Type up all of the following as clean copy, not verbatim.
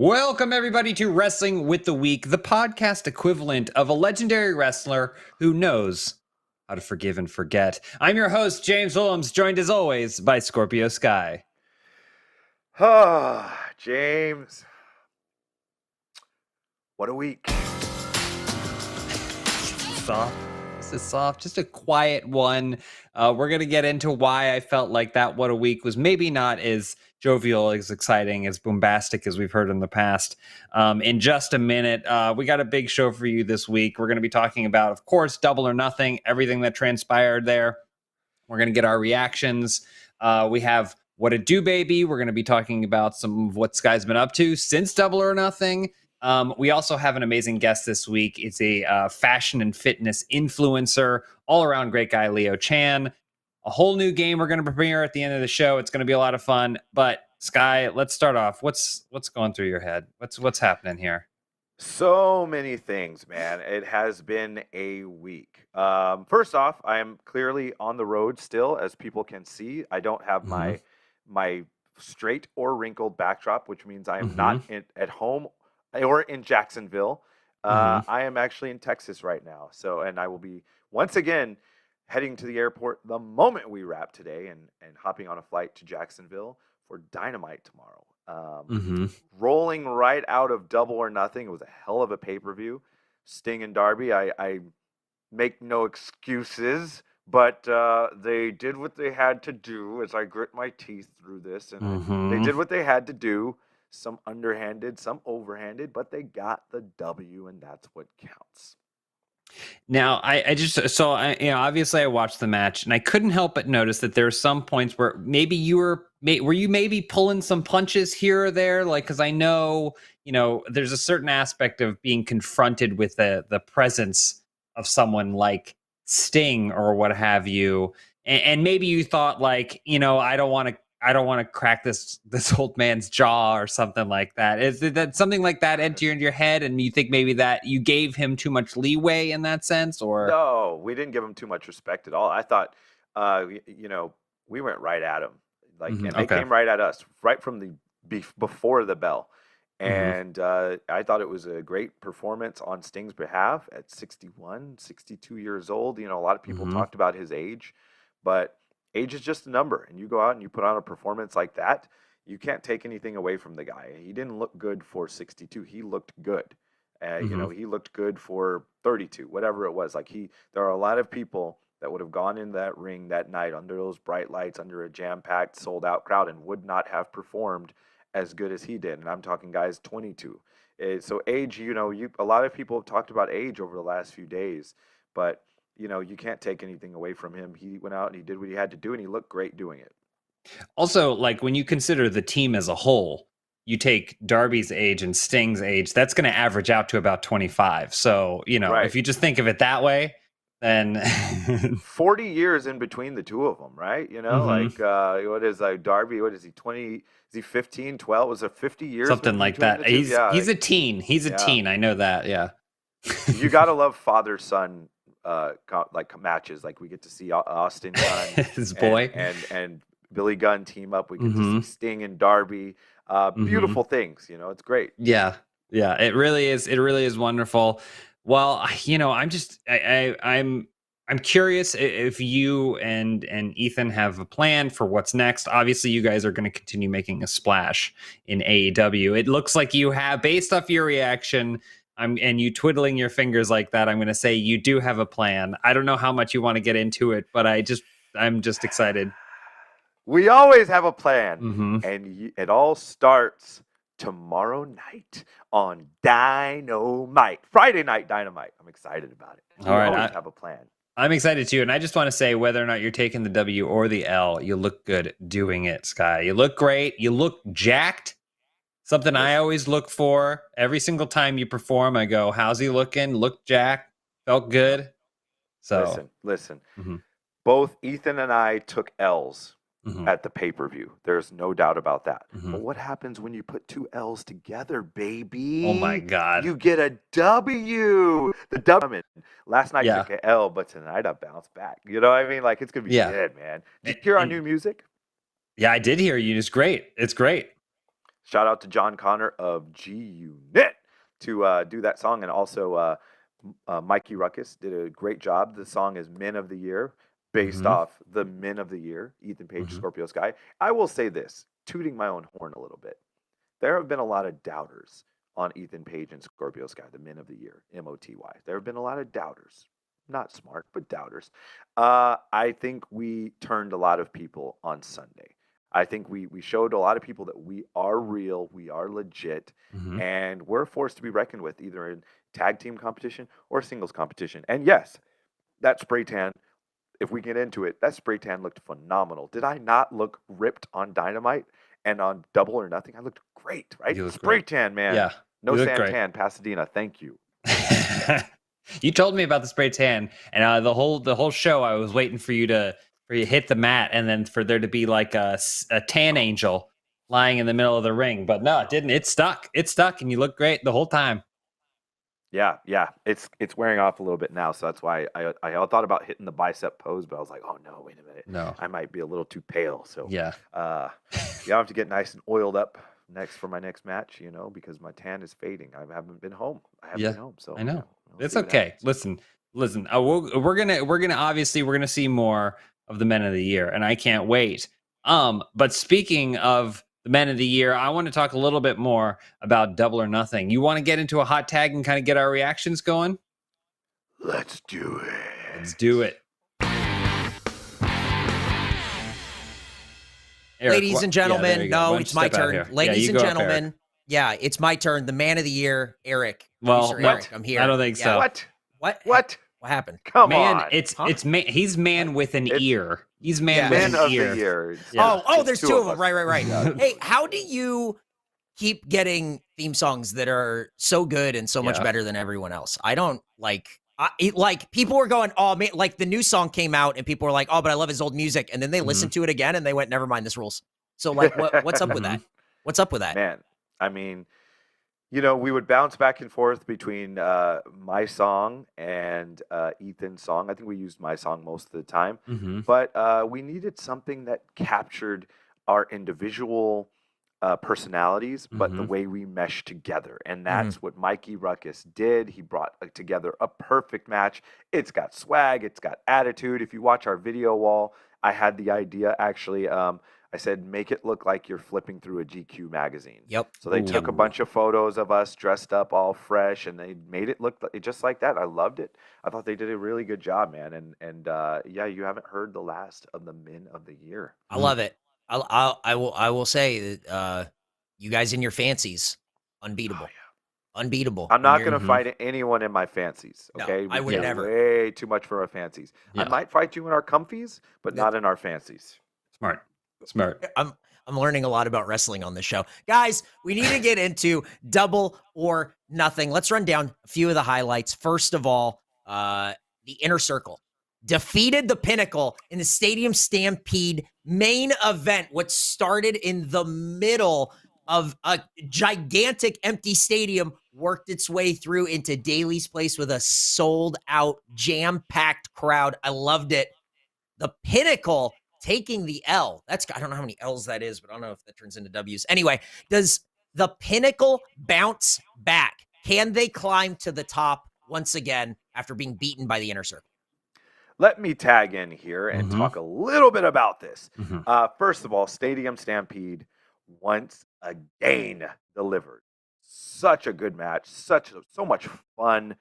Welcome, everybody, to Wrestling with the Week, the podcast equivalent of a legendary wrestler who knows how to forgive and forget. I'm your host, James Willems, joined as always by Scorpio Sky. James. What a week. Soft. This is soft, just a quiet one. We're going to get into why I felt like that What a Week was maybe not as jovial, as exciting, as bombastic as we've heard in the past. In just a minute, we got a big show for you this week. We're going to be talking about, of course, Double or Nothing, everything that transpired there. We're going to get our reactions. We have What a Do Baby. We're going to be talking about some of what Sky's been up to since Double or Nothing. We also have an amazing guest this week. It's a fashion and fitness influencer, all-around great guy, Leo Chan. A whole new game we're going to premiere at the end of the show. It's going to be a lot of fun. But Sky, let's start off. What's going through your head? What's happening here? So many things, man. It has been a week. First off, I am clearly on the road still, as people can see. I don't have my straight or wrinkled backdrop, which means I am not at home or in Jacksonville. I am actually in Texas right now. And I will be once again heading to the airport the moment we wrap today and hopping on a flight to Jacksonville for Dynamite tomorrow. Rolling right out of Double or Nothing. It was a hell of a pay-per-view. Sting and Darby, I make no excuses, but they did what they had to do as I grit my teeth through this. And they did what they had to do. Some underhanded, some overhanded, but they got the W, and that's what counts. Now, obviously I watched the match, and I couldn't help but notice that there are some points where maybe were you maybe pulling some punches here or there, like, because I know, there's a certain aspect of being confronted with the presence of someone like Sting or what have you, and maybe you thought, like, I don't want to crack this old man's jaw or something like that. Is that something like that enter into your head, and you think maybe that you gave him too much leeway in that sense? Or no, we didn't give him too much respect at all. I thought, we went right at him, and they came right at us, right from the before the bell. And I thought it was a great performance on Sting's behalf at 61, 62 years old. A lot of people talked about his age, but age is just a number, and you go out and you put on a performance like that, you can't take anything away from the guy. He didn't look good for 62. He looked good. He looked good for 32, whatever it was. There are a lot of people that would have gone in that ring that night under those bright lights, under a jam-packed, sold-out crowd, and would not have performed as good as he did. And I'm talking guys 22. So age, a lot of people have talked about age over the last few days, but you can't take anything away from him. He went out and he did what he had to do, and he looked great doing it. Also, like, when you consider the team as a whole, you take Darby's age and Sting's age, that's going to average out to about 25. So, Right. If you just think of it that way, then 40 years in between the two of them, right? What is Darby? What is he? 20? Is he 15, 12? Was it 50 years? Something like that. He's a teen. He's a teen. I know that. Yeah. You got to love father-son matches. Like, we get to see Austin Gunn, his boy, and Billy Gunn team up. We get to see Sting and Darby. Beautiful things. It's great. Yeah. It really is. It really is wonderful. Well, I'm curious if you and Ethan have a plan for what's next. Obviously, you guys are going to continue making a splash in AEW. It looks like you have, based off your reaction, and you twiddling your fingers like that, I'm going to say you do have a plan. I don't know how much you want to get into it, but I'm just excited. We always have a plan, and it all starts tomorrow night on Dynamite. Friday night Dynamite. I'm excited about it. We always have a plan. I'm excited too, and I just want to say, whether or not you're taking the W or the L, you look good doing it, Sky. You look great. You look jacked. Something I always look for every single time you perform. I go, how's he looking? Look jacked. Felt good. So listen. Both Ethan and I took L's at the pay-per-view. There's no doubt about that. But what happens when you put two L's together, baby? Oh my God. You get a W. The W. Last night took an L, but tonight I bounced back. You know what I mean? Like, it's going to be good, man. Did you hear our new music? Yeah, I did hear you. It's great. It's great. Shout out to John Connor of G Unit to do that song, and also Mikey Ruckus did a great job. The song is Men of the Year, based off the Men of the Year, Ethan Page, Scorpio Sky. I will say this, tooting my own horn a little bit. There have been a lot of doubters on Ethan Page and Scorpio Sky, the Men of the Year, MOTY. There have been a lot of doubters. Not smart, but doubters. I think we turned a lot of people on Sunday. I think we showed a lot of people that we are real, we are legit, and we're a force to be reckoned with, either in tag team competition or singles competition. And yes, that spray tan, if we get into it, that spray tan looked phenomenal. Did I not look ripped on Dynamite and on Double or Nothing? I looked great, right? Spray tan, man. Yeah. No Santan, Pasadena. Thank you. You told me about the spray tan, and the whole show I was waiting for you to hit the mat, and then for there to be like a tan angel lying in the middle of the ring. But no, it didn't. It stuck, and you look great the whole time. Yeah. It's wearing off a little bit now, so that's why I thought about hitting the bicep pose, but I was like, oh no, wait a minute. No. I might be a little too pale. So yeah. I have to get nice and oiled up for my next match, because my tan is fading. I haven't been home. So I know. It's okay. Listen. We're gonna obviously see more of the Men of the Year, and I can't wait. But speaking of the Men of the Year, I want to talk a little bit more about Double or Nothing. You want to get into a hot tag and kind of get our reactions going? Let's do it. Let's do it. Eric, ladies and gentlemen, it's my turn. Ladies and gentlemen, it's my turn. The Man of the Year, Eric. Well, Eric, I'm here. I don't think so. What? What happened? Come on. It's man. He's man with an ear. He's man with an ear. The year. Yeah. Oh, there's two of them. Right. Hey, how do you keep getting theme songs that are so good and so much better than everyone else? I don't like people were going, oh man, like the new song came out and people were like, oh, but I love his old music. And then they listened to it again and they went, never mind, this rules. So like, what's up with that? What's up with that? Man, I mean, we would bounce back and forth between my song and Ethan's song. I think we used my song most of the time, but we needed something that captured our individual personalities, but the way we mesh together. And that's what Mikey Ruckus did. He brought together a perfect match. It's got swag. It's got attitude. If you watch our video wall, I had the idea, actually. I said, make it look like you're flipping through a GQ magazine. Yep. So they took a bunch of photos of us dressed up all fresh, and they made it look just like that. I loved it. I thought they did a really good job, man. And you haven't heard the last of the Men of the Year. I love it. I will say that you guys in your fancies, unbeatable. Unbeatable. I'm not going to fight anyone in my fancies, okay? No, I would never. Way too much for our fancies. I might fight you in our comfies, but not in our fancies. Smart. I'm learning a lot about wrestling on this show. Guys, we need to get into Double or Nothing. Let's run down a few of the highlights. First of all, the Inner Circle defeated the Pinnacle in the Stadium Stampede main event, what started in the middle of a gigantic empty stadium, worked its way through into Daly's Place with a sold-out, jam-packed crowd. I loved it. The Pinnacle taking the L. I don't know how many L's that is, but I don't know if that turns into W's. Anyway, does the Pinnacle bounce back? Can they climb to the top once again after being beaten by the Inner Circle? Let me tag in here and talk a little bit about this. First of all, Stadium Stampede once again delivered. Such a good match. So much fun.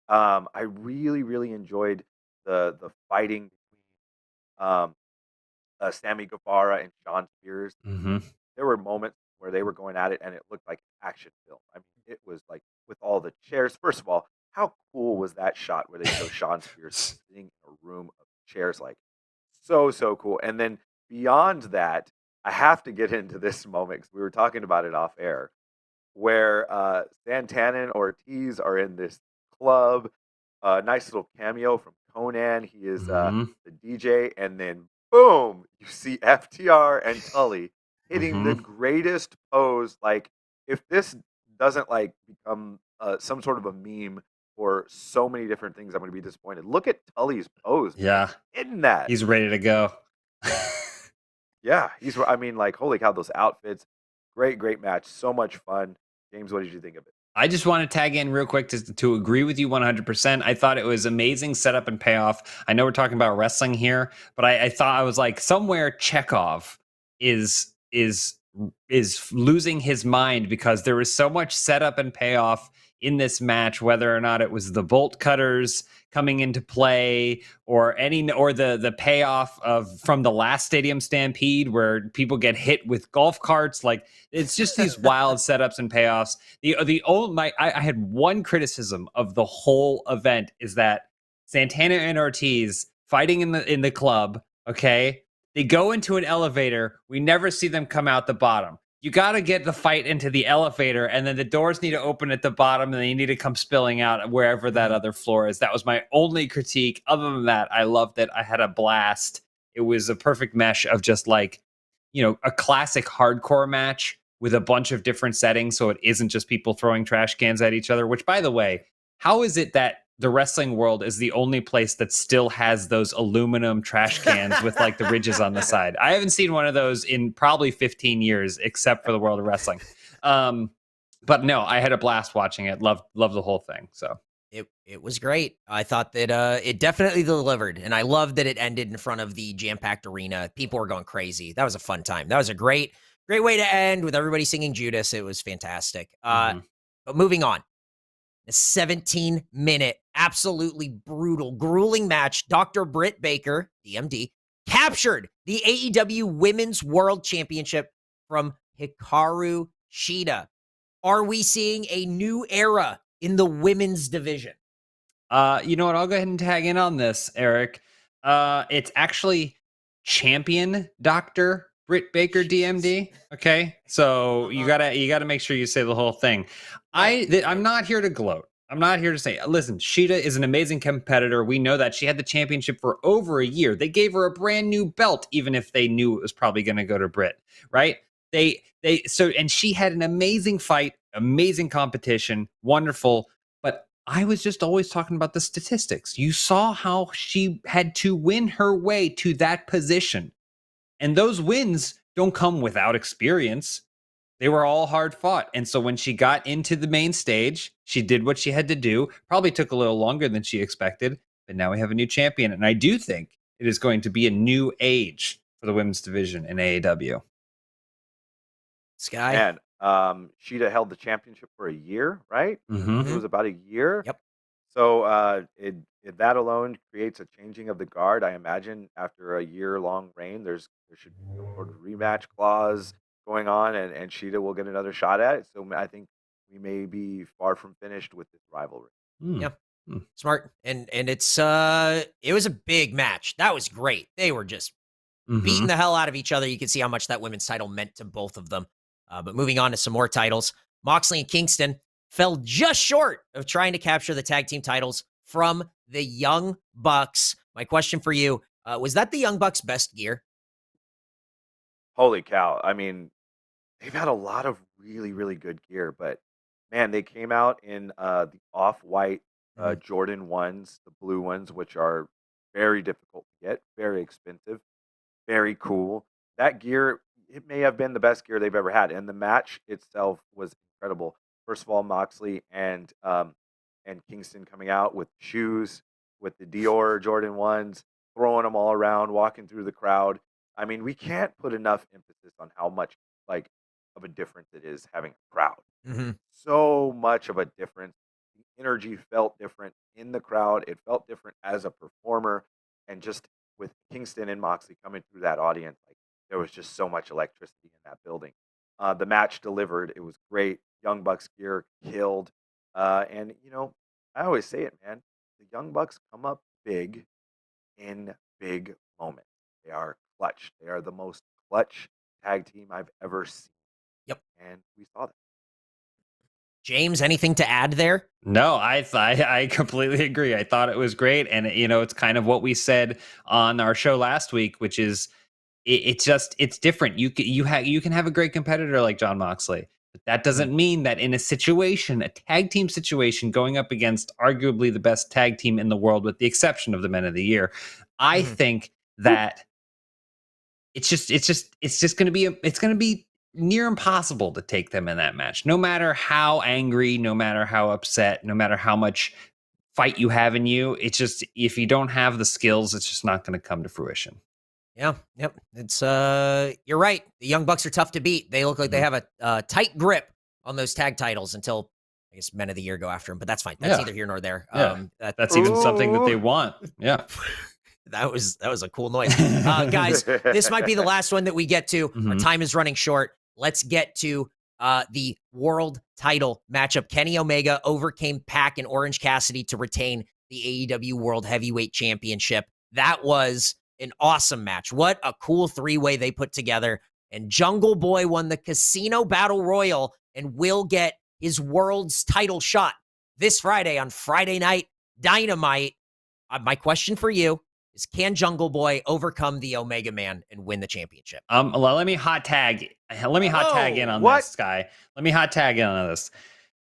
I really, really enjoyed the fighting between Sammy Guevara and Sean Spears. There were moments where they were going at it and it looked like action film. I mean, it was like with all the chairs. First of all, how cool was that shot where they show Sean Spears sitting in a room of chairs? Like, so cool. And then beyond that, I have to get into this moment because we were talking about it off air, where Santana and Ortiz are in this club. Nice little cameo from Conan. He is the DJ, and then boom, you see FTR and Tully hitting the greatest pose. Like, if this doesn't become some sort of a meme for so many different things, I'm going to be disappointed. Look at Tully's pose. Yeah. Hitting that. He's ready to go. Yeah. Holy cow, those outfits. Great match. So much fun. James, what did you think of it? I just want to tag in real quick to agree with you 100%. I thought it was amazing setup and payoff. I know we're talking about wrestling here, but I thought, I was like, somewhere Chekhov is losing his mind, because there was so much setup and payoff in this match, whether or not it was the bolt cutters coming into play, or the payoff from the last Stadium Stampede where people get hit with golf carts. Like, it's just these wild setups and payoffs. I had one criticism of the whole event, is that Santana and Ortiz fighting in the club, okay? They go into an elevator. We never see them come out the bottom. You got to get the fight into the elevator, and then the doors need to open at the bottom, and then you need to come spilling out wherever that other floor is. That was my only critique. Other than that, I loved it. I had a blast. It was a perfect mesh of just like, a classic hardcore match with a bunch of different settings, so it isn't just people throwing trash cans at each other, which, by the way, how is it that the wrestling world is the only place that still has those aluminum trash cans with like the ridges on the side? I haven't seen one of those in probably 15 years, except for the world of wrestling. But no, I had a blast watching it. Love the whole thing. So it was great. I thought that it definitely delivered, and I loved that it ended in front of the jam-packed arena. People were going crazy. That was a fun time. That was a great way to end with everybody singing Judas. It was fantastic. But moving on. A 17-minute, absolutely brutal, grueling match. Dr. Britt Baker, DMD, captured the AEW Women's World Championship from Hikaru Shida. Are we seeing a new era in the women's division? You know what? I'll go ahead and tag in on this, Eric. It's actually champion Dr. Britt Baker, DMD. Okay, so you gotta make sure you say the whole thing. I'm not here to gloat. I'm not here to say, listen, Shida is an amazing competitor. We know that. She had the championship for over a year. They gave her a brand new belt, even if they knew it was probably going to go to Britt, right? And she had an amazing fight, amazing competition, wonderful. But I was just always talking about the statistics. You saw how she had to win her way to that position. And those wins don't come without experience. They were all hard fought. And so when she got into the main stage, she did what she had to do. Probably took a little longer than she expected, but now we have a new champion. And I do think it is going to be a new age for the women's division in AEW. Sky? And Shida held the championship for a year, right? Mm-hmm. It was about a year. Yep. So that alone creates a changing of the guard. I imagine after a year-long reign, there should be a sort of rematch clause going on, and Shida will get another shot at it. So I think we may be far from finished with this rivalry. Yeah, smart. And it was a big match. That was great. They were just beating the hell out of each other. You can see how much that women's title meant to both of them. But moving on to some more titles, Moxley and Kingston fell just short of trying to capture the tag team titles from the Young Bucks. My question for you, was that the Young Bucks' best gear? Holy cow. I mean, they've had a lot of really, really good gear, but man, they came out in the off-white Jordan 1s, the blue ones, which are very difficult to get, very expensive, very cool. That gear, it may have been the best gear they've ever had, and the match itself was incredible. First of all, Moxley and Kingston coming out with shoes, with the Dior Jordan 1s, throwing them all around, walking through the crowd. I mean, we can't put enough emphasis on how much of a difference it is having a crowd. So much of a difference. The energy felt different in the crowd. It felt different as a performer, and just with Kingston and Moxley coming through that audience, there was just so much electricity in that building. The match delivered. It was great. Young Bucks gear killed. And I always say it, man. The Young Bucks come up big in big moments. They are clutch. They are the most clutch tag team I've ever seen. Yep. And we saw that. James, anything to add there? No, I completely agree. I thought it was great. And, it's kind of what we said on our show last week, which is it's different. You can have a great competitor like Jon Moxley, but that doesn't mean that in a tag team situation, going up against arguably the best tag team in the world, with the exception of the Men of the Year, I think that it's just going to be near impossible to take them in that match. No matter how angry, no matter how upset, no matter how much fight you have in you, it's just, if you don't have the skills, it's just not going to come to fruition. Yeah, yep. It's you're right. The Young Bucks are tough to beat. They look like they have a tight grip on those tag titles until I guess Men of the Year go after them, but that's fine. That's neither here nor there. Yeah. That's even something that they want. Yeah. That was a cool noise. Guys, this might be the last one that we get to. Our time is running short. Let's get to the world title matchup. Kenny Omega overcame Pac and Orange Cassidy to retain the AEW World Heavyweight Championship. That was an awesome match. What a cool three-way they put together. And Jungle Boy won the Casino Battle Royal and will get his world's title shot this Friday on Friday Night Dynamite. My question for you is, can Jungle Boy overcome the Omega Man and win the championship? Let me hot tag in on this, guy. Let me hot tag in on this.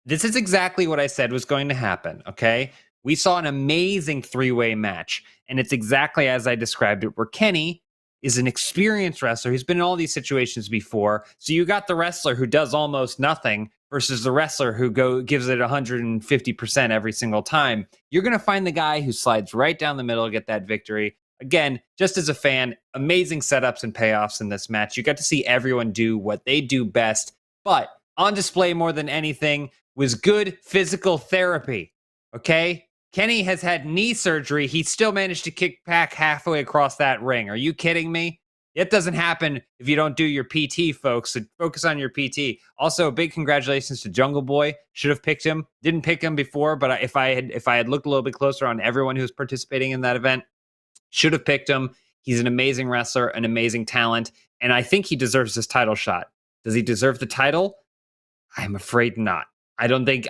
This is exactly what I said was going to happen, okay? We saw an amazing three-way match, and it's exactly as I described it, where Kenny is an experienced wrestler. He's been in all these situations before. So you got the wrestler who does almost nothing versus the wrestler who gives it 150% every single time. You're going to find the guy who slides right down the middle to get that victory. Again, just as a fan, amazing setups and payoffs in this match. You got to see everyone do what they do best, but on display more than anything was good physical therapy, okay? Kenny has had knee surgery. He still managed to kick Pac halfway across that ring. Are you kidding me? It doesn't happen if you don't do your PT, folks. So focus on your PT. Also, big congratulations to Jungle Boy. Should have picked him. Didn't pick him before, but if I had looked a little bit closer on everyone who was participating in that event, should have picked him. He's an amazing wrestler, an amazing talent, and I think he deserves this title shot. Does he deserve the title? I'm afraid not. I don't think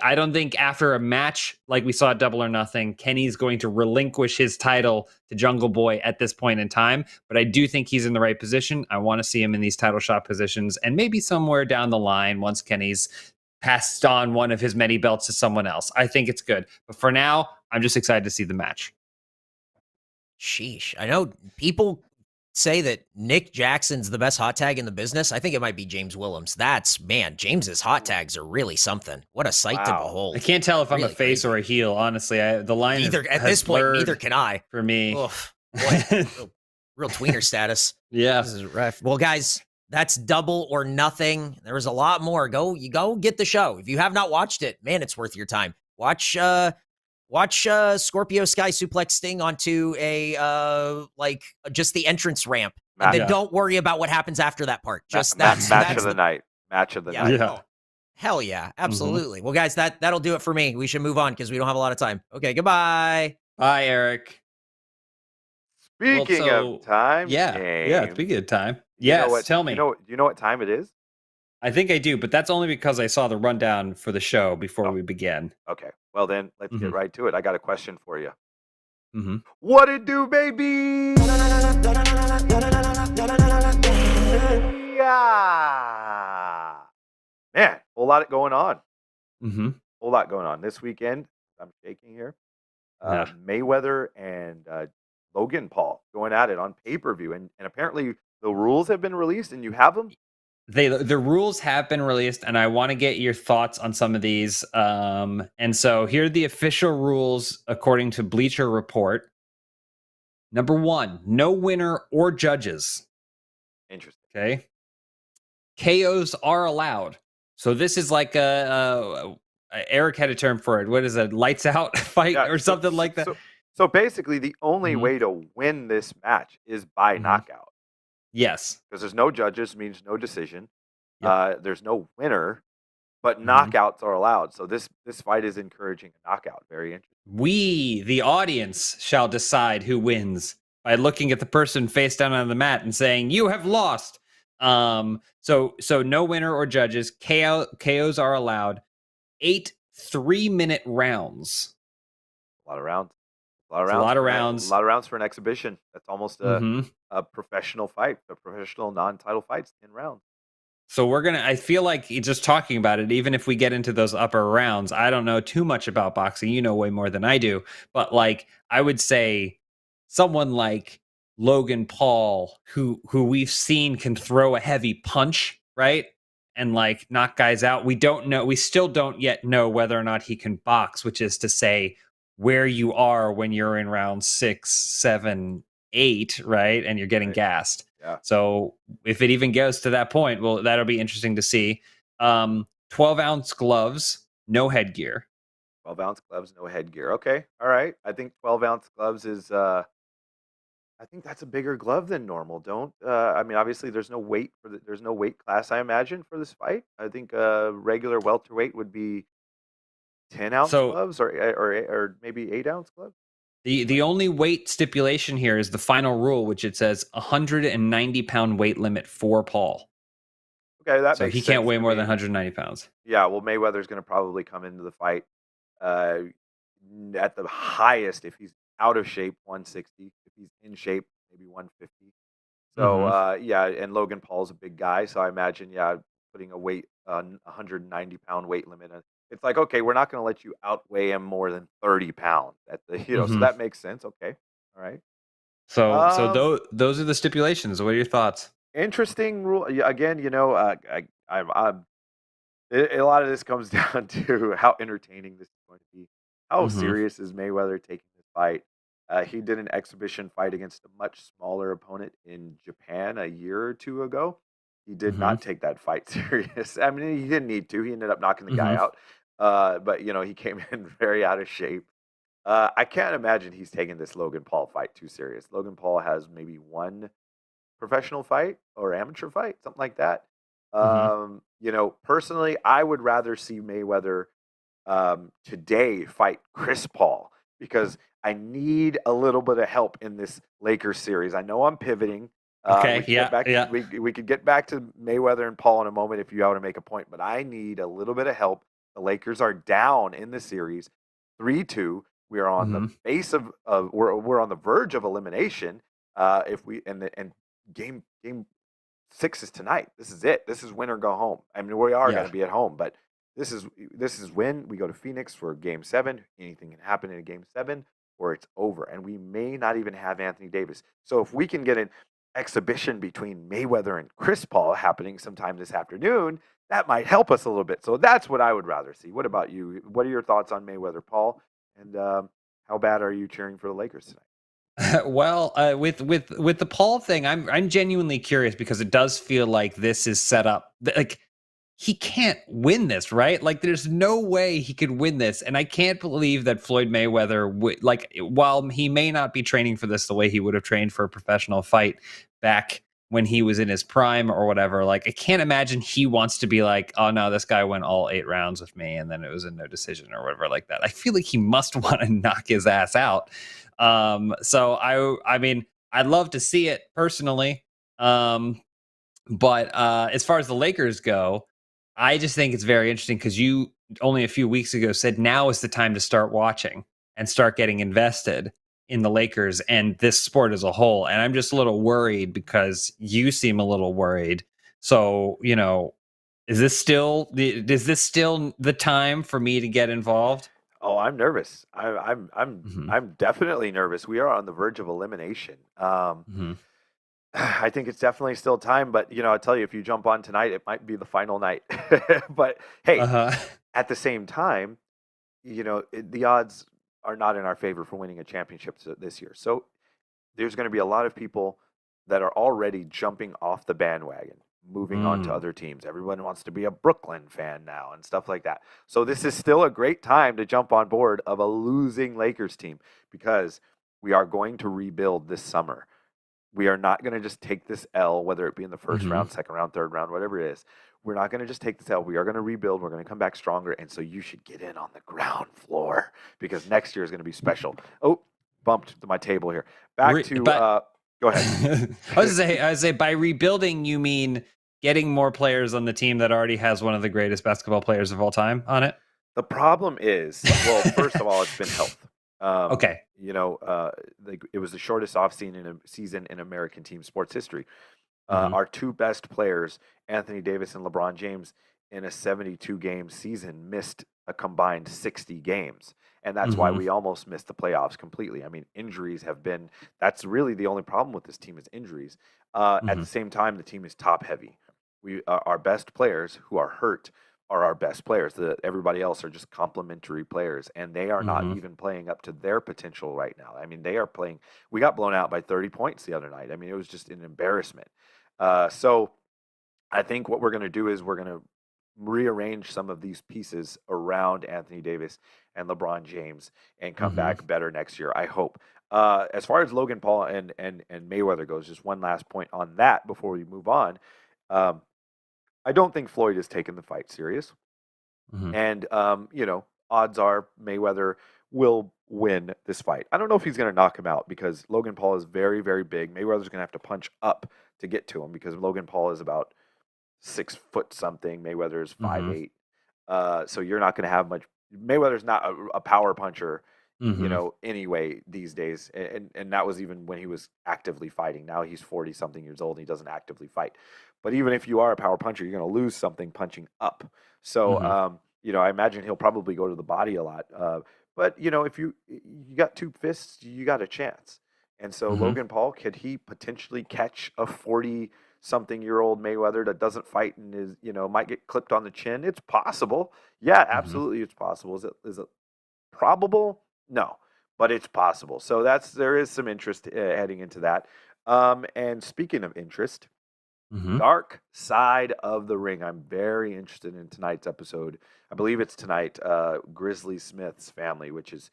after a match like we saw at Double or Nothing, Kenny's going to relinquish his title to Jungle Boy at this point in time. But I do think he's in the right position. I want to see him in these title shot positions, and maybe somewhere down the line once Kenny's passed on one of his many belts to someone else. I think it's good. But for now, I'm just excited to see the match. Sheesh. I know people say that Nick Jackson's the best hot tag in the business. I think it might be James Willems. James's hot tags are really something. What a sight to behold. I can't tell if I'm a face or a heel, honestly. The line at this point, neither can I. For me. Oof, boy, real tweener status. Yeah. This is rough. Well, guys, that's Double or Nothing. There was a lot more. Go get the show. If you have not watched it, man, it's worth your time. Watch Scorpio Sky suplex Sting onto a just the entrance ramp, and then don't worry about what happens after that part. Just that's match of the night. Match of the night. Yeah. Oh, hell yeah, absolutely. Well, guys, that'll do it for me. We should move on because we don't have a lot of time. Okay, goodbye. Bye, Eric. Speaking of time, yeah. Speaking of time, yes. Tell me. Do you know what time it is? I think I do, but that's only because I saw the rundown for the show before we began. Okay. Well, then let's get right to it. I got a question for you. What it do, baby? Yeah. Man, whole lot going on. Whole lot going on this weekend. I'm shaking here. Mayweather and Logan Paul going at it on pay-per-view, and apparently the rules have been released, and you have them. The rules have been released, and I want to get your thoughts on some of these. And so here are the official rules according to Bleacher Report. Number 1, no winner or judges. Interesting. Okay. KOs are allowed. So this is like Eric had a term for it. What is it? Lights out fight or something like that? So basically the only way to win this match is by knockout. Yes. Because there's no judges, means no decision. Yep. There's no winner, but knockouts are allowed. So this fight is encouraging a knockout. Very interesting. We, the audience, shall decide who wins by looking at the person face down on the mat and saying, "You have lost." So no winner or judges. KOs are allowed. 8 3-minute rounds. A lot of rounds. A lot of rounds. A lot of rounds for an exhibition. That's almost a professional fight, a professional non-title fight, 10 rounds. So I feel like just talking about it, even if we get into those upper rounds, I don't know too much about boxing. You know way more than I do. But I would say someone like Logan Paul, who we've seen can throw a heavy punch, right? and like knock guys out. We still don't yet know whether or not he can box, which is to say where you are when you're in round 6, 7, 8, right? And you're getting gassed. Yeah. So if it even goes to that point, well, that'll be interesting to see. 12-ounce gloves, no headgear. 12-ounce gloves, no headgear. Okay. All right. I think 12-ounce gloves is I think that's a bigger glove than normal. Don't I mean, obviously there's no weight there's no weight class, I imagine, for this fight. I think regular welterweight would be 10-ounce So gloves or maybe 8-ounce gloves. the only weight stipulation here is the final rule, which it says 190-pound weight limit for Paul. Okay, that So makes he sense can't weigh to more me. than 190 pounds. Yeah, well, Mayweather's going to probably come into the fight uh, at the highest if he's out of shape, 160. If he's in shape, maybe 150. So yeah, and Logan Paul's a big guy, so I imagine putting a 190-pound weight limit. It's like, okay, we're not going to let you outweigh him more than 30 pounds at the so that makes sense. Okay, all right. So those are the stipulations. What are your thoughts? Interesting rule. Yeah, again, I'm a lot of this comes down to how entertaining this is going to be. How serious is Mayweather taking this fight? He did an exhibition fight against a much smaller opponent in Japan a year or two ago. He did not take that fight serious. I mean, he didn't need to. He ended up knocking the guy out. But, he came in very out of shape. I can't imagine he's taking this Logan Paul fight too serious. Logan Paul has maybe one professional fight or amateur fight, something like that. Personally, I would rather see Mayweather today fight Chris Paul because I need a little bit of help in this Lakers series. I know I'm pivoting. Okay, we could get back to Mayweather and Paul in a moment if you want to make a point, but I need a little bit of help. The Lakers are down in the series, 3-2. We are on the base of we're on the verge of elimination. If we and game 6 is tonight. This is it. This is win or go home. I mean, we are going to be at home, but this is when we go to Phoenix for game 7. Anything can happen in a game 7 or it's over. And we may not even have Anthony Davis. So if we can get an exhibition between Mayweather and Chris Paul happening sometime this afternoon, that might help us a little bit. So that's what I would rather see. What about you? What are your thoughts on Mayweather, Paul? And how bad are you cheering for the Lakers tonight? Well, with the Paul thing, I'm genuinely curious because it does feel like this is set up like he can't win this, right? Like there's no way he could win this, and I can't believe that Floyd Mayweather would like. While he may not be training for this the way he would have trained for a professional fight back when he was in his prime or whatever, like I can't imagine he wants to be like, oh no, this guy went all 8 rounds with me and then it was a no decision or whatever like that. I feel like he must want to knock his ass out. So I mean, I'd love to see it personally. But as far as the Lakers go, I just think it's very interesting because you only a few weeks ago said now is the time to start watching and start getting invested in the Lakers and this sport as a whole. And I'm just a little worried because you seem a little worried. So, is this still the time for me to get involved? Oh, I'm nervous. I'm definitely nervous. We are on the verge of elimination. I think it's definitely still time, but I'll tell you, if you jump on tonight, it might be the final night. But hey, at the same time, the odds are not in our favor for winning a championship this year. So there's going to be a lot of people that are already jumping off the bandwagon, moving on to other teams. Everyone wants to be a Brooklyn fan now and stuff like that. So this is still a great time to jump on board of a losing Lakers team because we are going to rebuild this summer. We are not going to just take this L, whether it be in the first round, second round, third round, whatever it is. We're not going to just take this L. We are going to rebuild. We're going to come back stronger. And so you should get in on the ground floor because next year is going to be special. Oh, bumped my table here. Back to go ahead. I was going to say by rebuilding, you mean getting more players on the team that already has one of the greatest basketball players of all time on it? The problem is, well, first of all, it's been health. Okay. It was the shortest season in American team sports history. Our 2 best players, Anthony Davis and LeBron James, in a 72-game season, missed a combined 60 games. And that's why we almost missed the playoffs completely. I mean, injuries that's really the only problem with this team is injuries. At the same time, the team is top heavy. our best players who are hurt are our best players. Everybody else are just complementary players, and they are not even playing up to their potential right now. I mean, they are playing. We got blown out by 30 points the other night. I mean, it was just an embarrassment. So I think what we're going to do is we're going to rearrange some of these pieces around Anthony Davis and LeBron James and come back better next year, I hope. As far as Logan Paul and Mayweather goes, just one last point on that before we move on. I don't think Floyd has taken the fight serious. And, odds are Mayweather will win this fight. I don't know if he's going to knock him out because Logan Paul is very, very big. Mayweather's going to have to punch up to get to him because Logan Paul is about 6 foot something. Mayweather is 5'8". So you're not going to have much. Mayweather's not a power puncher, anyway these days. And that was even when he was actively fighting. Now he's 40 something years old and he doesn't actively fight. But even if you are a power puncher, you're going to lose something punching up. So, I imagine he'll probably go to the body a lot. But if you got 2 fists, you got a chance. And so Logan Paul, could he potentially catch a 40-something-year-old Mayweather that doesn't fight and is, might get clipped on the chin? It's possible. Yeah, absolutely, it's possible. Is it probable? No, but it's possible. So there is some interest heading into that. And speaking of interest, Dark Side of the Ring. I'm very interested in tonight's episode. I believe it's tonight. Grizzly Smith's family, which is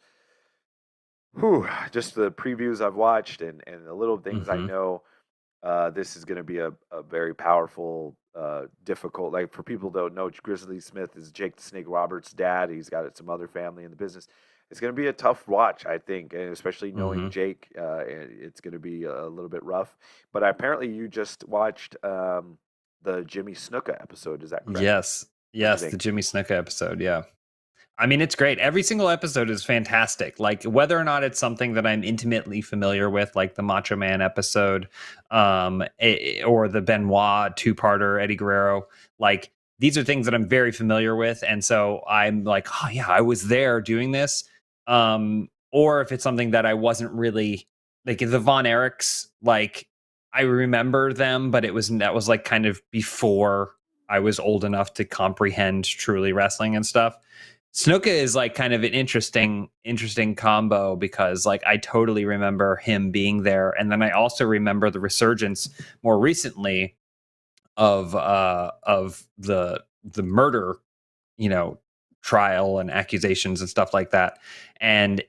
just the previews I've watched and the little things I know. This is going to be a very powerful, difficult. Like for people who don't know, Grizzly Smith is Jake the Snake Roberts' dad. He's got some other family in the business. It's going to be a tough watch, I think, and especially knowing Jake, it's going to be a little bit rough. But apparently, you just watched the Jimmy Snuka episode. Is that correct? Yes, the Jimmy Snuka episode. Yeah. I mean, it's great. Every single episode is fantastic. Like whether or not it's something that I'm intimately familiar with, like the Macho Man episode, or the Benoit 2-parter, Eddie Guerrero, like these are things that I'm very familiar with. And so I'm like, oh yeah, I was there doing this. Or if it's something that I wasn't really like the Von Erichs, like I remember them, but that was like kind of before I was old enough to comprehend truly wrestling and stuff. Snuka is like kind of an interesting combo because like I totally remember him being there, and then I also remember the resurgence more recently of the murder, trial and accusations and stuff like that. And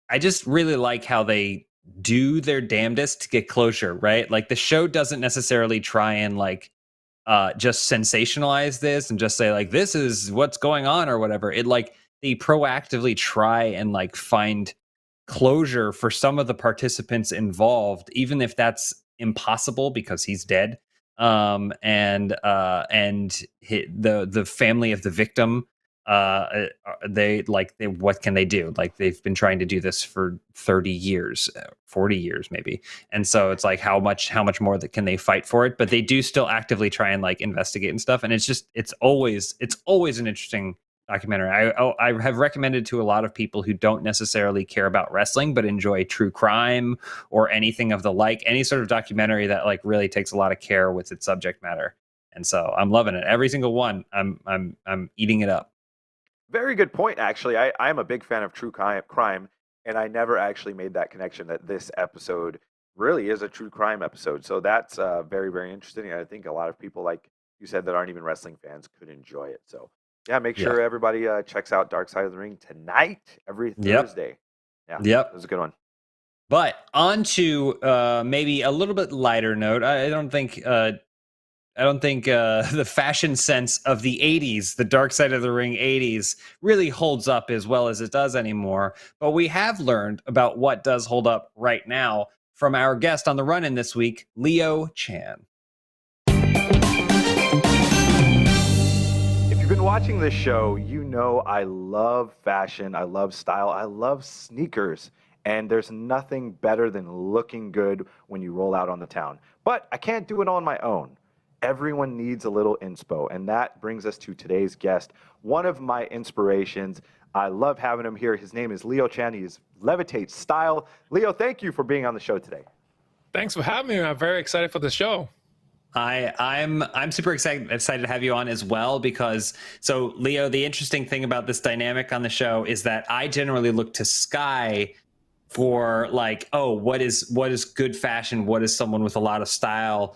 I just really like how they do their damnedest to get closure, right? Like the show doesn't necessarily try and like just sensationalize this and just say like this is what's going on or whatever. It like they proactively try and like find closure for some of the participants involved, even if that's impossible because he's dead. And the family of the victim, they what can they do? Like they've been trying to do this for 30 years, 40 years maybe. And so it's like how much more that can they fight for it? But they do still actively try and like investigate and stuff. And it's always an interesting documentary. I have recommended to a lot of people who don't necessarily care about wrestling but enjoy true crime or anything of the like, any sort of documentary that like really takes a lot of care with its subject matter. And so I'm loving it. Every single one. I'm eating it up. Very good point, actually. I'm a big fan of true crime, and I never actually made that connection that this episode really is a true crime episode. So that's very, very interesting. And I think a lot of people, like you said, that aren't even wrestling fans could enjoy it. So yeah, make sure everybody checks out Dark Side of the Ring tonight, every Thursday. Yeah, that was a good one. But on to maybe a little bit lighter note. I don't think the fashion sense of the 80s, the Dark Side of the Ring 80s, really holds up as well as it does anymore. But we have learned about what does hold up right now from our guest on the run-in this week, Leo Chan. If you've been watching this show, you know I love fashion, I love style, I love sneakers. And there's nothing better than looking good when you roll out on the town. But I can't do it on my own. Everyone needs a little inspo, and that brings us to today's guest, one of my inspirations. I love having him here. His name is Leo Chan. He is Levitate Style. Leo, thank you for being on the show today. Thanks for having me. I'm very excited for the show. I'm super excited to have you on as well, because so Leo, the interesting thing about this dynamic on the show is that I generally look to Sky for like, oh, what is good fashion, what is someone with a lot of style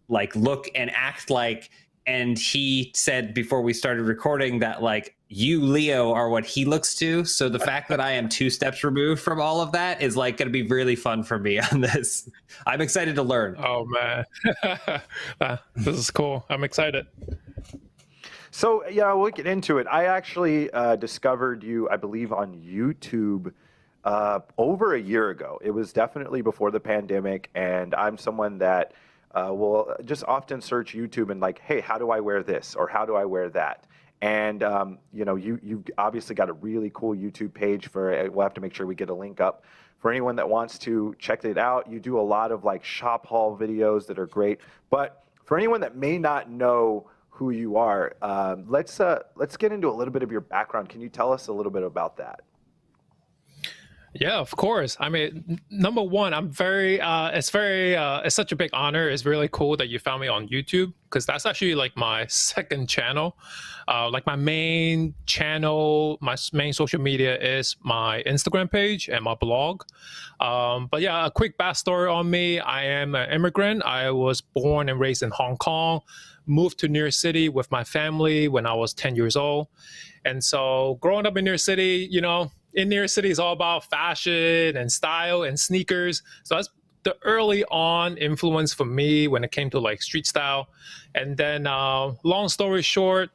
like look and act like. And he said before we started recording that like you, Leo, are what he looks to. So the fact that I am 2 steps removed from all of that is like going to be really fun for me on this. I'm excited to learn. Oh man, this is cool. I'm excited. So yeah, we'll get into it. I actually discovered you, I believe, on YouTube over a year ago. It was definitely before the pandemic, and I'm someone that will just often search YouTube and like, hey, how do I wear this or how do I wear that? And you know, you've obviously got a really cool YouTube page for. We'll have to make sure we get a link up for anyone that wants to check it out. You do a lot of like shop haul videos that are great. But for anyone that may not know who you are, let's get into a little bit of your background. Can you tell us a little bit about that? Yeah, of course. I mean, number one, it's such a big honor. It's really cool that you found me on YouTube, because that's actually like my second channel. Like my main channel, my main social media is my Instagram page and my blog. But yeah, a quick backstory on me. I am an immigrant. I was born and raised in Hong Kong, moved to New York City with my family when I was 10 years old. And so growing up in New York City, you know, in New York City is all about fashion and style and sneakers. So that's the early on influence for me when it came to like street style. And then long story short,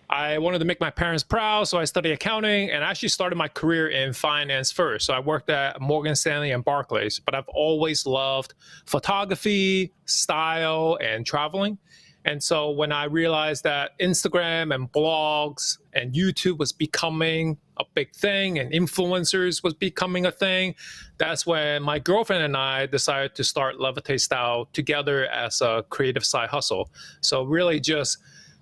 I wanted to make my parents proud, so I studied accounting and actually started my career in finance first. So I worked at Morgan Stanley and Barclays, but I've always loved photography, style, and traveling. And so when I realized that Instagram and blogs and YouTube was becoming a big thing and influencers was becoming a thing, that's when my girlfriend and I decided to start Levitate Style together as a creative side hustle. So really just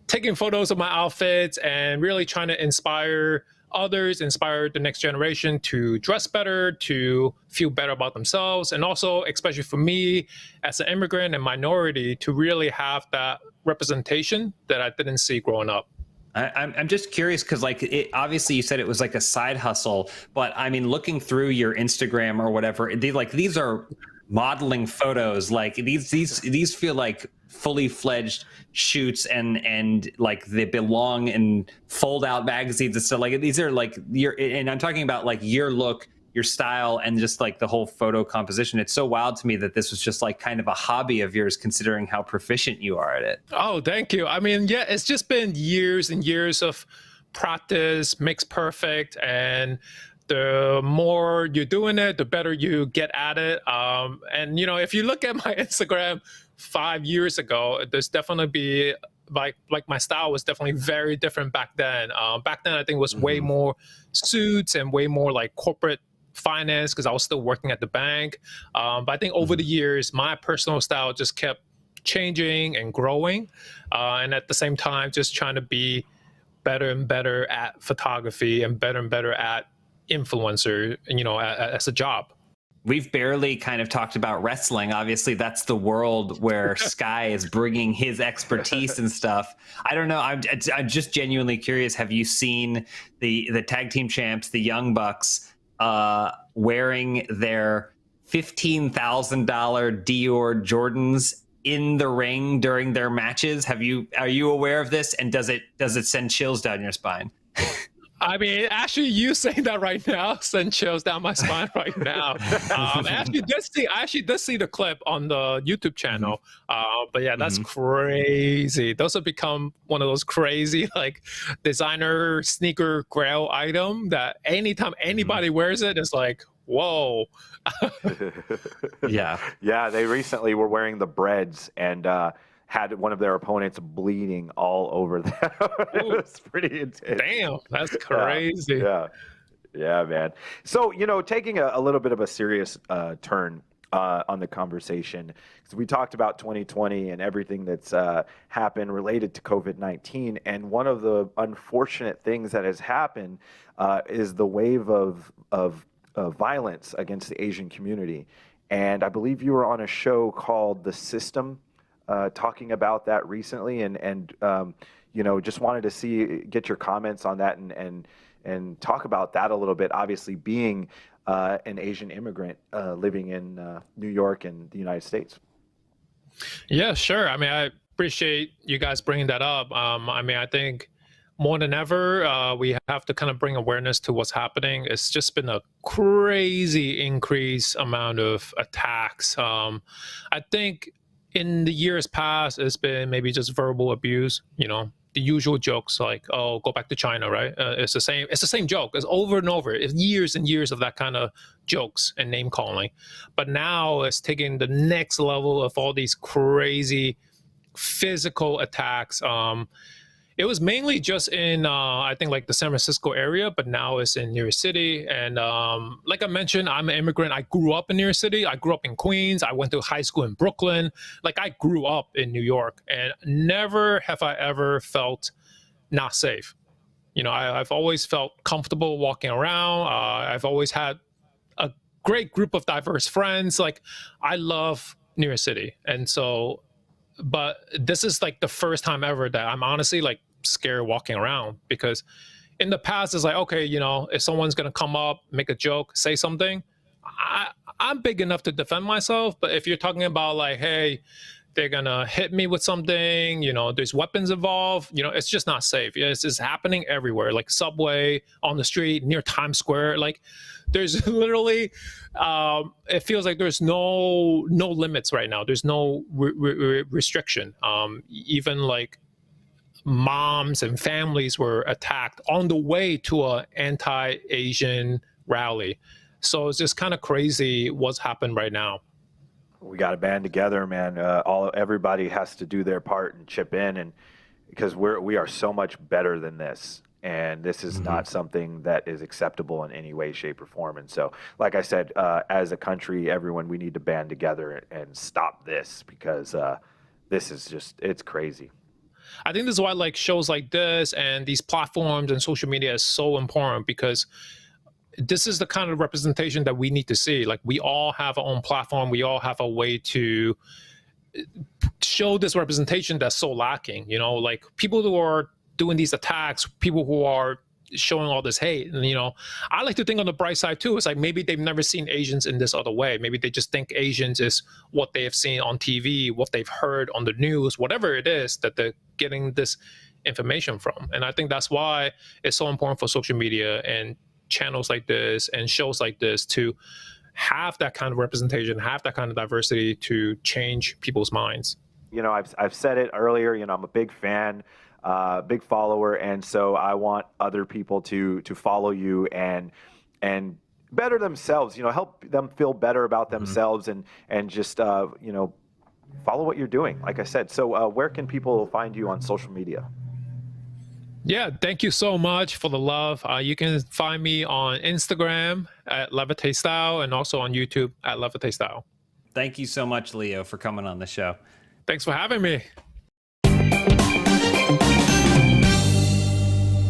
taking photos of my outfits and really trying to inspire others, inspire the next generation to dress better, to feel better about themselves, and also, especially for me as an immigrant and minority, to really have that representation that I didn't see growing up. I'm just curious because like obviously you said it was like a side hustle, but I mean looking through your Instagram or whatever, these are modeling photos. Like these feel like fully fledged shoots and like they belong in fold out magazines and stuff. Like these are like and I'm talking about like your look, your style, and just like the whole photo composition. It's so wild to me that this was just like kind of a hobby of yours, considering how proficient you are at it. Oh, thank you. I mean, yeah, it's just been years and years of practice makes perfect, and the more you're doing it, the better you get at it. And you know, if you look at my Instagram 5 years ago, there's definitely be like my style was definitely very different back then. Back then, I think it was way more suits and way more like corporate finance because I was still working at the bank. But I think over the years, my personal style just kept changing and growing. And at the same time, just trying to be better and better at photography and better at influencer, you know, as a job. We've barely kind of talked about wrestling. Obviously, that's the world where Sky is bringing his expertise and stuff. I don't know. I'm just genuinely curious. Have you seen the tag team champs, the Young Bucks, wearing their $15,000 Dior Jordans in the ring during their matches? Are you aware of this? And does it send chills down your spine? I mean, actually, you saying that right now send chills down my spine right now. I actually did see the clip on the YouTube channel. But yeah, that's crazy. Those have become one of those crazy like designer sneaker grail item that anytime anybody wears it, it's like, whoa. Yeah. They recently were wearing the breads and had one of their opponents bleeding all over them. It was pretty intense. Damn, that's crazy. Yeah, man. So, you know, taking a little bit of a serious turn on the conversation, because we talked about 2020 and everything that's happened related to COVID-19. And one of the unfortunate things that has happened is the wave of violence against the Asian community. And I believe you were on a show called The System talking about that recently, and just wanted to get your comments on that and talk about that a little bit. Obviously, being an Asian immigrant living in New York and the United States. Yeah, sure. I mean, I appreciate you guys bringing that up. I mean, I think more than ever, we have to kind of bring awareness to what's happening. It's just been a crazy increase amount of attacks. I think in the years past, it's been maybe just verbal abuse, the usual jokes like, oh, go back to China, right? It's the same joke. It's over and over. It's years and years of that kind of jokes and name calling. But now it's taking the next level of all these crazy physical attacks. It was mainly just in, I think, like the San Francisco area, but now it's in New York City. And like I mentioned, I'm an immigrant. I grew up in New York City. I grew up in Queens. I went to high school in Brooklyn. Like, I grew up in New York, and never have I ever felt not safe. I've always felt comfortable walking around. I've always had a great group of diverse friends. Like, I love New York City. And so, but this is like the first time ever that I'm honestly like scared walking around, because in the past it's like, okay, if someone's gonna come up, make a joke, say something, I'm big enough to defend myself. But if you're talking about like, hey, they're gonna hit me with something, there's weapons involved, it's just not safe. It's just happening everywhere, like subway, on the street, near Times Square. Like, there's literally it feels like there's no limits right now. There's no restriction. Even like moms and families were attacked on the way to a anti-Asian rally. So it's just kind of crazy what's happened right now. We got to band together, man. Everybody has to do their part and chip in, and because we are so much better than this, and this is not something that is acceptable in any way, shape, or form. And so, like I said, as a country, everyone, we need to band together and stop this, because this is it's crazy. I think this is why like shows like this and these platforms and social media is so important, because this is the kind of representation that we need to see. Like, we all have our own platform. We all have a way to show this representation that's so lacking. Like, people who are doing these attacks, people who are showing all this hate. And, I like to think on the bright side too. It's like, maybe they've never seen Asians in this other way. Maybe they just think Asians is what they have seen on TV, what they've heard on the news, whatever it is that they're getting this information from. And I think that's why it's so important for social media and channels like this and shows like this to have that kind of representation, have that kind of diversity to change people's minds. I've said it earlier, I'm a big fan, big follower, and so I want other people to follow you and better themselves, help them feel better about themselves, and just follow what you're doing, like I said. So where can people find you on social media? Yeah, thank you so much for the love. You can find me on Instagram at Levitate Style, and also on YouTube at Levitate Style. Thank you so much, Leo, for coming on the show. Thanks for having me.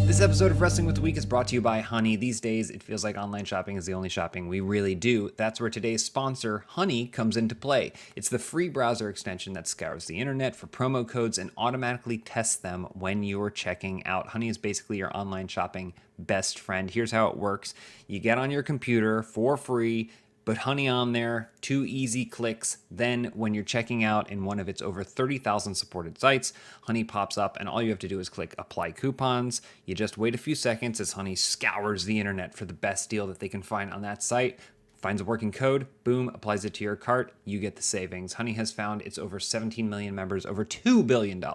This episode of Wrestling with the Week is brought to you by Honey. These days, it feels like online shopping is the only shopping we really do. That's where today's sponsor, Honey, comes into play. It's the free browser extension that scours the internet for promo codes and automatically tests them when you're checking out. Honey is basically your online shopping best friend. Here's how it works. You get on your computer for free, put Honey on there, 2 easy clicks. Then when you're checking out in one of its over 30,000 supported sites, Honey pops up, and all you have to do is click apply coupons. You just wait a few seconds as Honey scours the internet for the best deal that they can find on that site, finds a working code, boom, applies it to your cart, you get the savings. Honey has found its over 17 million members, over $2 billion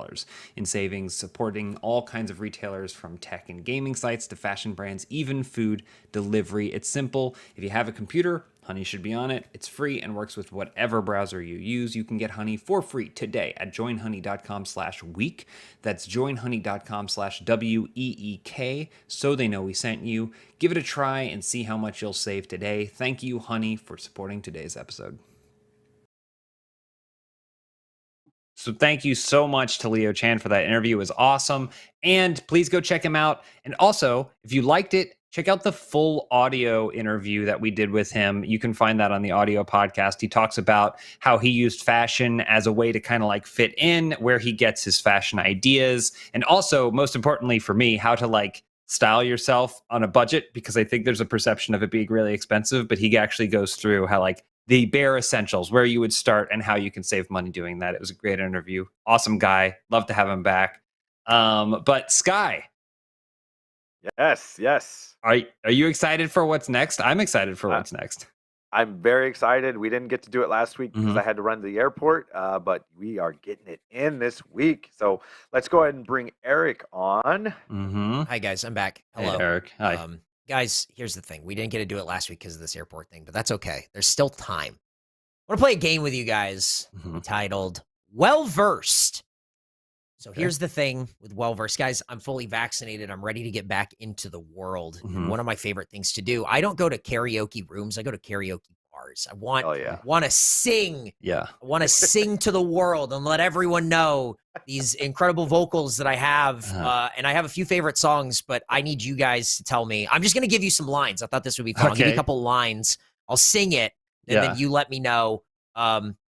in savings, supporting all kinds of retailers from tech and gaming sites to fashion brands, even food delivery. It's simple. If you have a computer, Honey should be on it. It's free and works with whatever browser you use. You can get Honey for free today at joinhoney.com/week. That's joinhoney.com/WEEK, so they know we sent you. Give it a try and see how much you'll save today. Thank you, Honey, for supporting today's episode. So thank you so much to Leo Chan for that interview. It was awesome. And please go check him out. And also, if you liked it, check out the full audio interview that we did with him. You can find that on the audio podcast. He talks about how he used fashion as a way to kind of like fit in, where he gets his fashion ideas, and also, most importantly for me, how to like style yourself on a budget, because I think there's a perception of it being really expensive, but he actually goes through how like the bare essentials, where you would start and how you can save money doing that. It was a great interview. Awesome guy. Love to have him back. But Sky. Yes. Are you excited for what's next? I'm excited for what's next. I'm very excited. We didn't get to do it last week because I had to run to the airport, but we are getting it in this week. So let's go ahead and bring Eric on. Hi, guys. I'm back. Hello. Hey, Eric. Hi. Guys, here's the thing. We didn't get to do it last week because of this airport thing, but that's okay. There's still time. I want to play a game with you guys titled Well Versed. So here's the thing with Well Versed. Guys, I'm fully vaccinated. I'm ready to get back into the world. And one of my favorite things to do, I don't go to karaoke rooms. I go to karaoke bars. I want to sing. Yeah. I want to sing to the world and let everyone know these incredible vocals that I have. And I have a few favorite songs, but I need you guys to tell me. I'm just going to give you some lines. I thought this would be fun. I'll give you a couple lines. I'll sing it. And then you let me know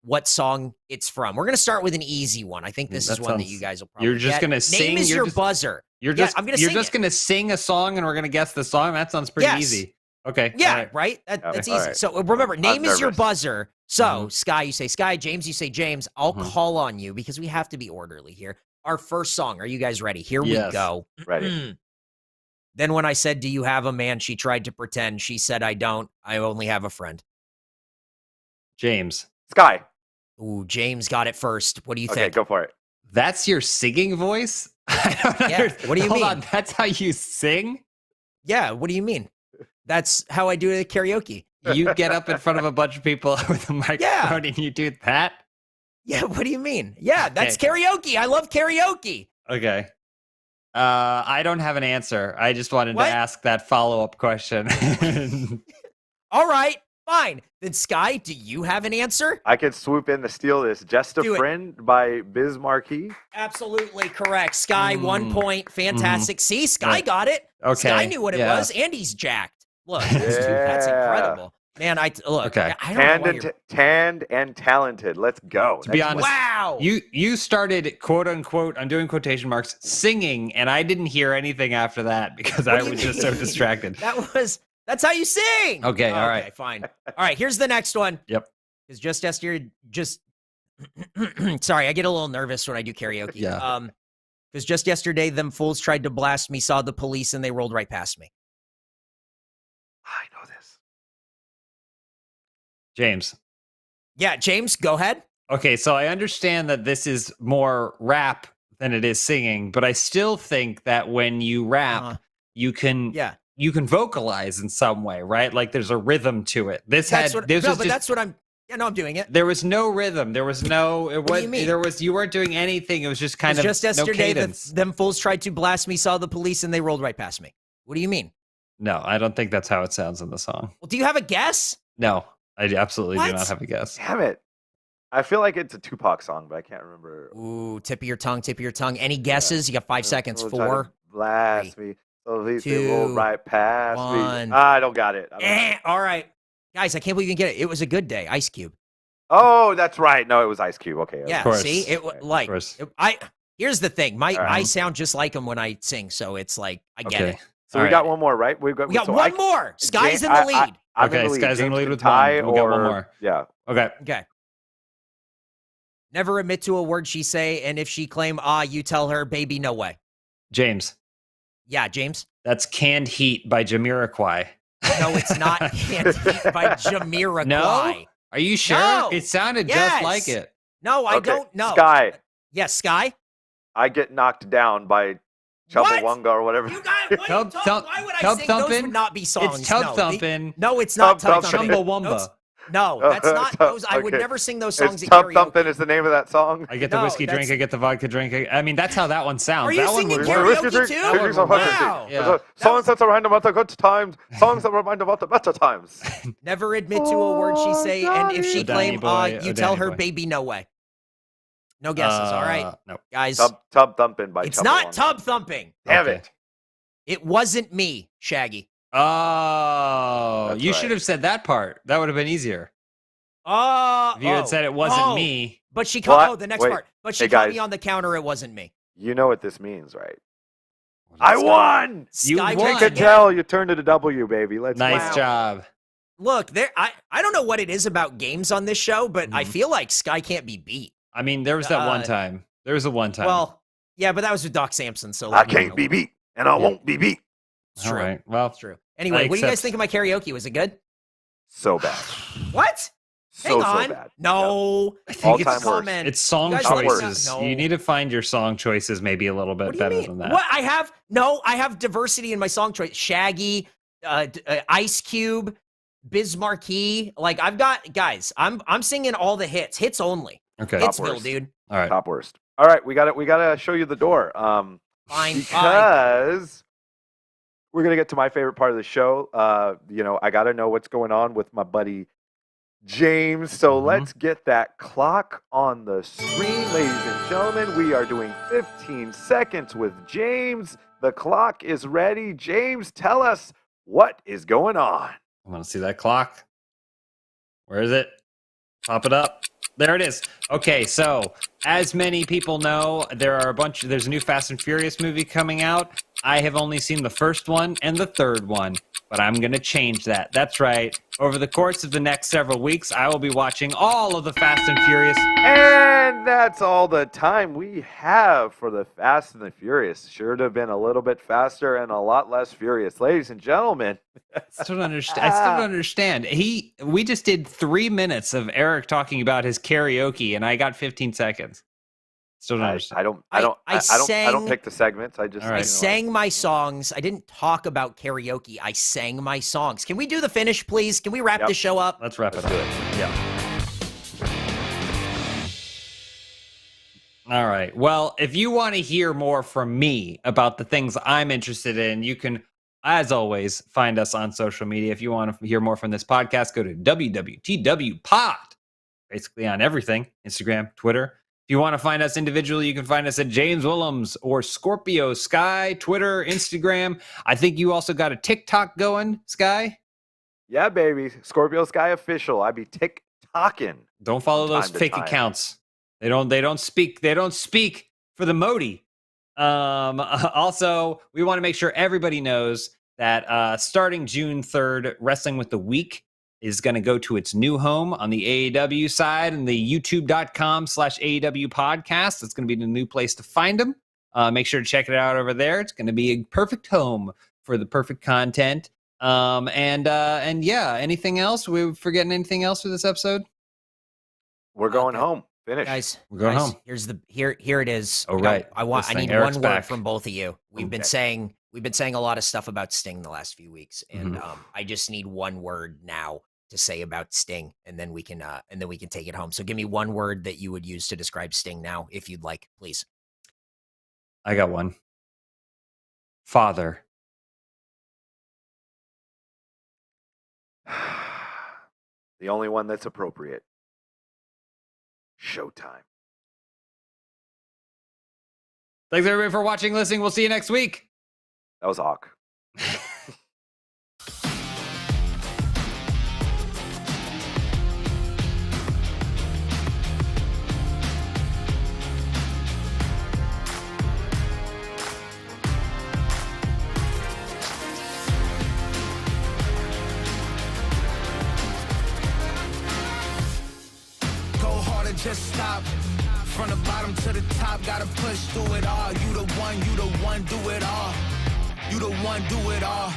what song it's from. We're going to start with an easy one. I think this is one that you guys will probably You're just going to sing. Name is your buzzer. You're just going to sing a song and we're going to guess the song. That sounds pretty easy. Okay. Yeah, right? That's easy. Right. So remember, name is your buzzer. So Sky, you say Sky. James, you say James. I'll call on you because we have to be orderly here. Our first song. Are you guys ready? Here we go. Ready. Then when I said, do you have a man? She tried to pretend. She said, I don't. I only have a friend. James. Sky. Ooh, James got it first. What do you think? Okay, go for it. That's your singing voice? I don't understand. What do you mean? Hold on, that's how you sing? Yeah, what do you mean? That's how I do it at karaoke. You get up in front of a bunch of people with a microphone and you do that? Yeah, what do you mean? Yeah, that's karaoke. I love karaoke. Okay. I don't have an answer. I just wanted to ask that follow-up question. All right. Fine. Then, Sky, do you have an answer? I could swoop in to steal this. Just a Friend by Biz Markie. Absolutely correct. Sky, 1 point. Fantastic. See, Sky got it. Okay. Sky knew what it was, and he's jacked. Look, that's incredible. Man, I don't know tanned and talented. Let's go. To be honest, you started, quote unquote, I'm doing quotation marks, singing, and I didn't hear anything after that because I was just so distracted. That's how you sing. Okay, all right. Fine. All right, here's the next one. Yep. Because just yesterday, sorry, I get a little nervous when I do karaoke. Yeah. Because just yesterday, them fools tried to blast me, saw the police, and they rolled right past me. I know this. James. Yeah, James, go ahead. Okay, so I understand that this is more rap than it is singing, but I still think that when you rap, you can vocalize in some way, right? Like there's a rhythm to it. That's what I'm. Yeah, no, I'm doing it. There was no rhythm. There was no. What do you mean? You weren't doing anything. It was just kind of just yesterday. No cadence. Them fools tried to blast me, saw the police, and they rolled right past me. What do you mean? No, I don't think that's how it sounds in the song. Well, do you have a guess? No, I absolutely do not have a guess. Damn it! I feel like it's a Tupac song, but I can't remember. Ooh, tip of your tongue. Any guesses? You got 5 seconds. 4. Blast me. So at least they roll right past 1. me. I don't got it. All right. Guys, I can't believe you can get it. It was a good day. Ice Cube. Oh, that's right. No, it was Ice Cube. Okay. Yeah, of course. See? Here's the thing. I sound just like him when I sing, so it's like, I get it. So we got one more, right? We got one more. Sky's in the lead. Sky's in the lead with one. We got one more. Yeah. Okay. Never admit to a word she say, and if she claim, you tell her, baby, no way. James. Yeah, James. That's Canned Heat by Jamiroquai. No, it's not Canned Heat by Jamiroquai. No? Are you sure? No. It sounded just like it. No, I don't know. Sky. Yes, Sky. I Get Knocked Down by Chumbawamba or whatever. You guys, why would I sing? Those would not be songs. It's Tub Thumpin'. No, it's not Tub Thumpin'. Chumbawamba. No, that's not those. I would never sing those songs at Tub karaoke. Thumpin' is the name of that song. I get the whiskey drink, I get the vodka drink. I mean, that's how that one sounds. Are you singing karaoke too? Wow. Songs that remind about the good times. Songs that remind about the better times. Never admit to a word she say, and if she claim, you tell her, baby, no way. No guesses. All right, no. Guys. Tub Thumpin' by. It's not Tub Thumping. Damn it. It wasn't me, Shaggy. Oh, That's you right. should have said that part. That would have been easier. If you had said it wasn't me. But she caught, the next Wait. part. But she Hey, caught guys. me on the counter, it wasn't me. You know what this means, right? I won! Sky won. You can tell you turned it a W, baby. Let's Nice go. job. Look, I don't know what it is about games on this show, but I feel like Sky can't be beat. I mean, there was that one time. There was a one time. Well, yeah, but that was with Doc Samson, so I can't be beat, and I won't be beat. It's all true. right. Well, It's true. Anyway, what do you guys think of my karaoke? Was it good? So bad. What? So Hang on. bad. No. I think All-time worst. it's song You guys like choices. that? No. You need to find your song choices maybe a little bit What do you better mean? than that. What I have diversity in my song choice. Shaggy, Ice Cube, Biz Markie. Like I've got guys. I'm singing all the hits only. Okay. Hitsville, worst. dude. All right. Top worst. All right, we gotta show you the door. Fine. Because we're gonna get to my favorite part of the show. I gotta know what's going on with my buddy James. So let's get that clock on the screen, ladies and gentlemen. We are doing 15 seconds with James. The clock is ready. James, tell us what is going on. I want to see that clock. Where is it? Pop it up. There it is. Okay, so as many people know, there's a new Fast and Furious movie coming out. I have only seen the first one and the third one, but I'm going to change that. That's right. Over the course of the next several weeks, I will be watching all of the Fast and Furious. And that's all the time we have for the Fast and the Furious. Should have been a little bit faster and a lot less furious. Ladies and gentlemen. I still don't understand. We just did 3 minutes of Eric talking about his karaoke, and I got 15 seconds. Still don't understand. I don't pick the segments. I sang my songs. I didn't talk about karaoke. I sang my songs. Can we do the finish, please? Can we wrap the show up? Let's wrap it up. Yeah. All right. Well, if you want to hear more from me about the things I'm interested in, you can, as always, find us on social media. If you want to hear more from this podcast, go to WWTW Pod. Basically on everything, Instagram, Twitter. If you want to find us individually, you can find us at James Willems or Scorpio Sky, Twitter, Instagram. I think you also got a TikTok going, Sky. Yeah, baby. Scorpio Sky official. I be TikToking. Don't follow those fake accounts. They don't speak for the Modi. Also, we want to make sure everybody knows that starting June 3rd, Wrestling with the Week is going to go to its new home on the AEW side and the youtube.com/AEW podcast. It's going to be the new place to find them. Make sure to check it out over there. It's going to be a perfect home for the perfect content. And yeah, anything else? We forgetting anything else for this episode? We're going home. Finish. Guys, we're going home. Here it is. Oh, right. I need Eric's one back. word from both of you. We've been saying a lot of stuff about Sting the last few weeks, and I just need one word now to say about Sting, and then we can take it home. So give me one word that you would use to describe Sting now, if you'd like, please. I got one. Father. The only one that's appropriate. Showtime. Thanks everybody for watching, listening. We'll see you next week. That was Hawk. Just stop. From the bottom to the top, gotta push through it all. You the one, do it all. You the one, do it all.